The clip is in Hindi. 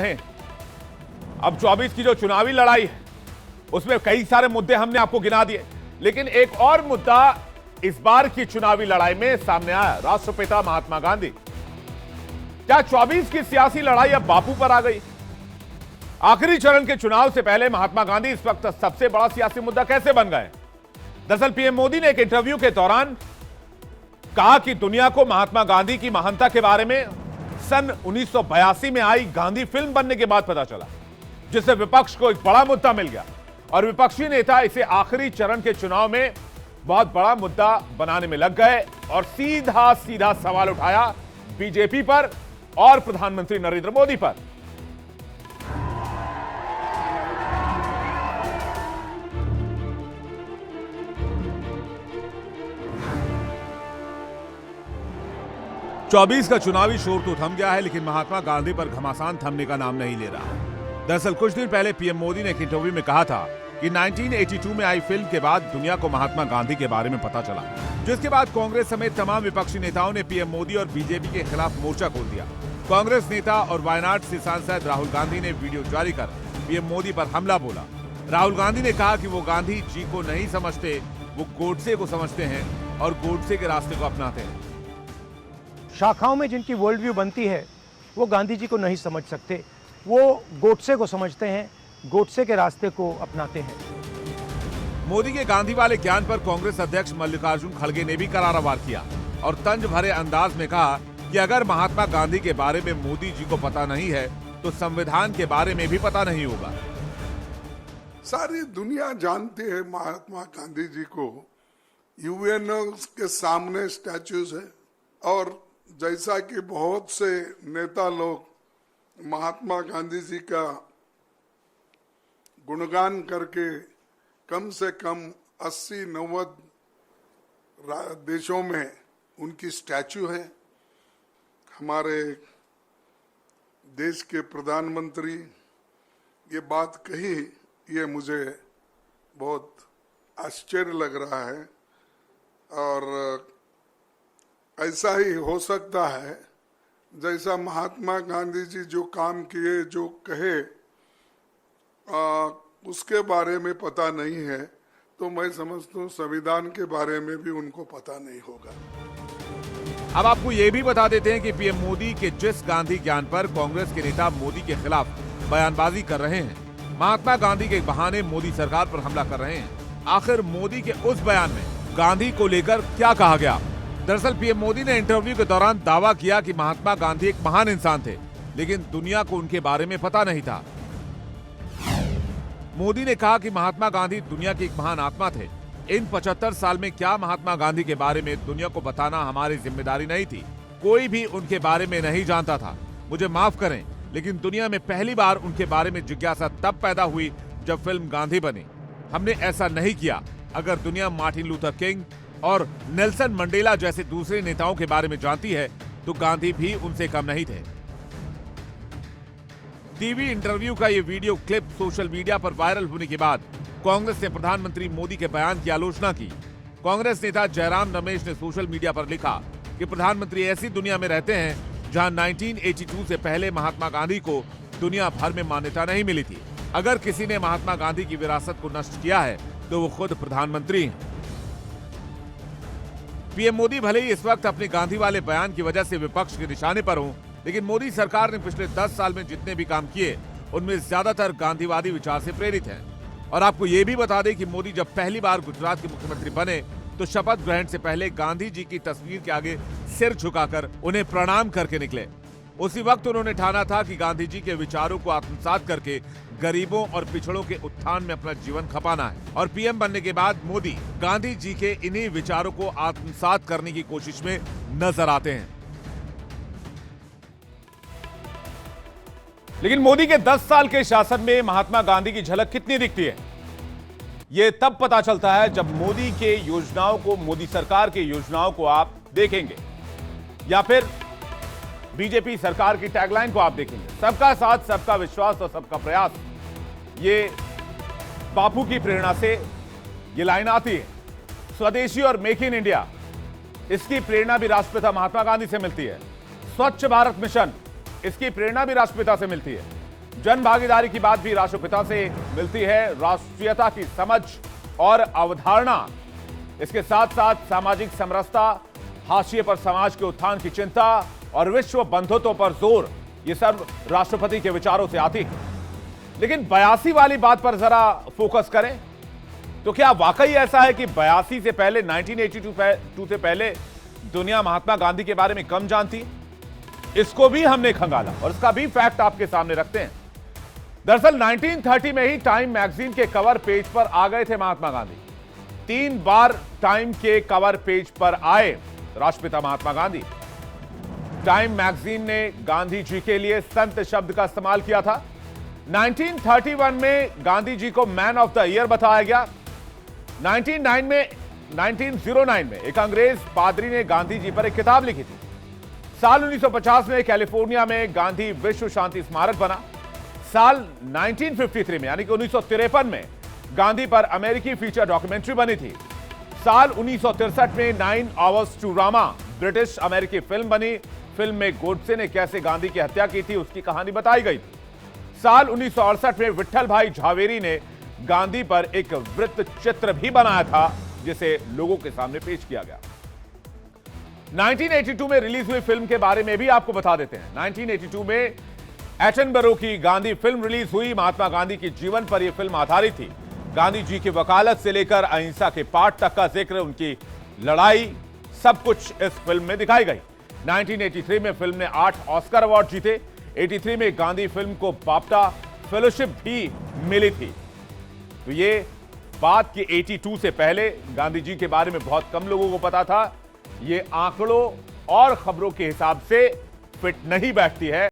हैं। अब 24 की जो चुनावी लड़ाई है उसमें कई सारे मुद्दे हमने आपको गिना दिए, लेकिन एक और मुद्दा इस बार की चुनावी लड़ाई में सामने आया, राष्ट्रपिता महात्मा गांधी। क्या 24 की सियासी लड़ाई अब बापू पर आ गई? आखिरी चरण के चुनाव से पहले महात्मा गांधी इस वक्त सबसे बड़ा सियासी मुद्दा कैसे बन गए? दरअसल पीएम मोदी ने एक इंटरव्यू के दौरान कहा कि दुनिया को महात्मा गांधी की महानता के बारे में सन 1982 में आई गांधी फिल्म बनने के बाद पता चला, जिससे विपक्ष को एक बड़ा मुद्दा मिल गया और विपक्षी नेता इसे आखिरी चरण के चुनाव में बहुत बड़ा मुद्दा बनाने में लग गए और सीधा सीधा सवाल उठाया बीजेपी पर और प्रधानमंत्री नरेंद्र मोदी पर। चौबीस का चुनावी शोर तो थम गया है, लेकिन महात्मा गांधी पर घमासान थमने का नाम नहीं ले रहा। दरअसल कुछ दिन पहले पीएम मोदी ने एक इंटरव्यू में कहा था कि 1982 में आई फिल्म के बाद दुनिया को महात्मा गांधी के बारे में पता चला, जिसके बाद कांग्रेस समेत तमाम विपक्षी नेताओं ने पीएम मोदी और बीजेपी के खिलाफ मोर्चा खोल दिया। कांग्रेस नेता और वायनाड से सांसद राहुल गांधी ने वीडियो जारी कर पीएम मोदी पर हमला बोला। राहुल गांधी ने कहा कि वो गांधी जी को नहीं समझते, वो गोडसे को समझते हैं और गोडसे के रास्ते को अपनाते हैं। शाखाओं में जिनकी वर्ल्ड व्यू बनती है वो गांधी जी को नहीं समझ सकते, वो गोडसे को समझते हैं, गोडसे के रास्ते को अपनाते हैं। मोदी के गांधी वाले ज्ञान पर कांग्रेस अध्यक्ष मल्लिकार्जुन खड़गे ने भी करारा वार किया और तंज भरे अंदाज में कहा कि अगर महात्मा गांधी के बारे में मोदी जी को पता नहीं है तो संविधान के बारे में भी पता नहीं होगा। सारी दुनिया जानती है महात्मा गांधी जी को, यूएनओ के सामने स्टैच्यूज है और जैसा कि बहुत से नेता लोग महात्मा गांधी जी का गुणगान करके कम से कम 80-90 देशों में उनकी स्टैचू है। हमारे देश के प्रधानमंत्री ये बात कही, ये मुझे बहुत आश्चर्य लग रहा है और ऐसा ही हो सकता है जैसा महात्मा गांधी जी जो काम किए, जो कहे उसके बारे में पता नहीं है, तो मैं समझता हूँ संविधान के बारे में भी उनको पता नहीं होगा। अब आपको ये भी बता देते हैं कि पीएम मोदी के जिस गांधी ज्ञान पर कांग्रेस के नेता मोदी के खिलाफ बयानबाजी कर रहे हैं, महात्मा गांधी के बहाने मोदी सरकार पर हमला कर रहे हैं। आखिर मोदी के उस बयान में गांधी को लेकर क्या कहा गया? दरअसल पीएम मोदी ने इंटरव्यू के दौरान दावा किया कि महात्मा गांधी एक महान इंसान थे, लेकिन दुनिया को उनके बारे में पता नहीं था। मोदी ने कहा कि महात्मा गांधी दुनिया की एक महान आत्मा थे। इन 75 साल में क्या महात्मा गांधी के बारे में दुनिया को बताना हमारी जिम्मेदारी नहीं थी? कोई भी उनके बारे में नहीं जानता था। मुझे माफ करें, लेकिन दुनिया में पहली बार उनके बारे में जिज्ञासा तब पैदा हुई जब फिल्म गांधी बनी। हमने ऐसा नहीं किया। अगर दुनिया मार्टिन लूथर किंग और नेल्सन मंडेला जैसे दूसरे नेताओं के बारे में जानती है तो गांधी भी उनसे कम नहीं थे। टीवी इंटरव्यू का ये वीडियो क्लिप सोशल मीडिया पर वायरल होने के बाद कांग्रेस ने प्रधानमंत्री मोदी के बयान की आलोचना की। कांग्रेस नेता जयराम रमेश ने सोशल मीडिया पर लिखा कि प्रधानमंत्री ऐसी दुनिया में रहते हैं जहां 1982 से पहले महात्मा गांधी को दुनिया भर में मान्यता नहीं मिली थी। अगर किसी ने महात्मा गांधी की विरासत को नष्ट किया है तो वो खुद प्रधानमंत्री हैं। पीएम मोदी भले ही इस वक्त अपने गांधी वाले बयान की वजह से विपक्ष के निशाने पर हों, लेकिन मोदी सरकार ने पिछले 10 साल में जितने भी काम किए उनमें ज्यादातर गांधीवादी विचार से प्रेरित हैं। और आपको ये भी बता दें कि मोदी जब पहली बार गुजरात के मुख्यमंत्री बने तो शपथ ग्रहण से पहले गांधी जी की तस्वीर के आगे सिर झुकाकर उन्हें प्रणाम करके निकले। उसी वक्त उन्होंने ठाना था कि गांधी जी के विचारों को आत्मसात करके गरीबों और पिछड़ों के उत्थान में अपना जीवन खपाना है। और पीएम बनने के बाद मोदी गांधी जी के इन्हीं विचारों को आत्मसात करने की कोशिश में नजर आते हैं। लेकिन मोदी के 10 साल के शासन में महात्मा गांधी की झलक कितनी दिखती है, यह तब पता चलता है जब मोदी के योजनाओं को, मोदी सरकार की योजनाओं को आप देखेंगे या फिर बीजेपी सरकार की टैगलाइन को आप देखेंगे, सबका साथ, सबका विश्वास और सबका प्रयास। ये बापू की प्रेरणा से ये लाइन आती है। स्वदेशी और मेक इन इंडिया, इसकी प्रेरणा भी राष्ट्रपिता महात्मा गांधी से मिलती है। स्वच्छ भारत मिशन, इसकी प्रेरणा भी राष्ट्रपिता से मिलती है। जन भागीदारी की बात भी राष्ट्रपिता से मिलती है। राष्ट्रीयता की समझ और अवधारणा, इसके साथ साथ सामाजिक समरसता, हाशिए पर समाज के उत्थान की चिंता और विश्व बंधुत्व पर जोर, ये सब राष्ट्रपति के विचारों से आती है। लेकिन 82 वाली बात पर जरा फोकस करें तो क्या वाकई ऐसा है कि 82 से पहले 1982 से पहले दुनिया महात्मा गांधी के बारे में कम जानती? इसको भी हमने खंगाला और इसका भी फैक्ट आपके सामने रखते हैं। दरअसल 1930 में ही टाइम मैगजीन के कवर पेज पर आ गए थे महात्मा गांधी। 3 बार टाइम के कवर पेज पर आए राष्ट्रपिता महात्मा गांधी। टाइम मैगजीन ने गांधी जी के लिए संत शब्द का इस्तेमाल किया था। 1931 में गांधी जी को मैन ऑफ द ईयर बताया गया। 1909 में एक अंग्रेज पादरी ने गांधी जी पर एक किताब लिखी थी। साल 1950 में कैलिफोर्निया में गांधी विश्व शांति स्मारक बना। साल 1953 में यानी कि 1953 में गांधी पर अमेरिकी फीचर डॉक्यूमेंट्री बनी थी। साल 1963 में 9 आवर्स टू रामा ब्रिटिश अमेरिकी फिल्म बनी। फिल्म में गोडसे ने कैसे गांधी की हत्या की थी उसकी कहानी बताई गई थी। साल 1968 में विट्ठल भाई झावेरी ने गांधी पर एक वृत्त चित्र भी बनाया था जिसे लोगों के सामने पेश किया गया। 1982 में रिलीज हुई फिल्म के बारे में भी आपको बता देते हैं। 1982 में एटनबरो की गांधी फिल्म रिलीज हुई। महात्मा गांधी के जीवन पर यह फिल्म आधारित थी। गांधी जी की वकालत से लेकर अहिंसा के पाठ तक का जिक्र, उनकी लड़ाई, सब कुछ इस फिल्म में दिखाई गई। 1983 में फिल्म ने 8 ऑस्कर अवार्ड जीते। 83 में गांधी फिल्म को बाफ्टा फेलोशिप भी मिली थी। तो ये बात कि 82 से पहले गांधी जी के बारे में बहुत कम लोगों को पता था, ये आंकड़ों और खबरों के हिसाब से फिट नहीं बैठती है।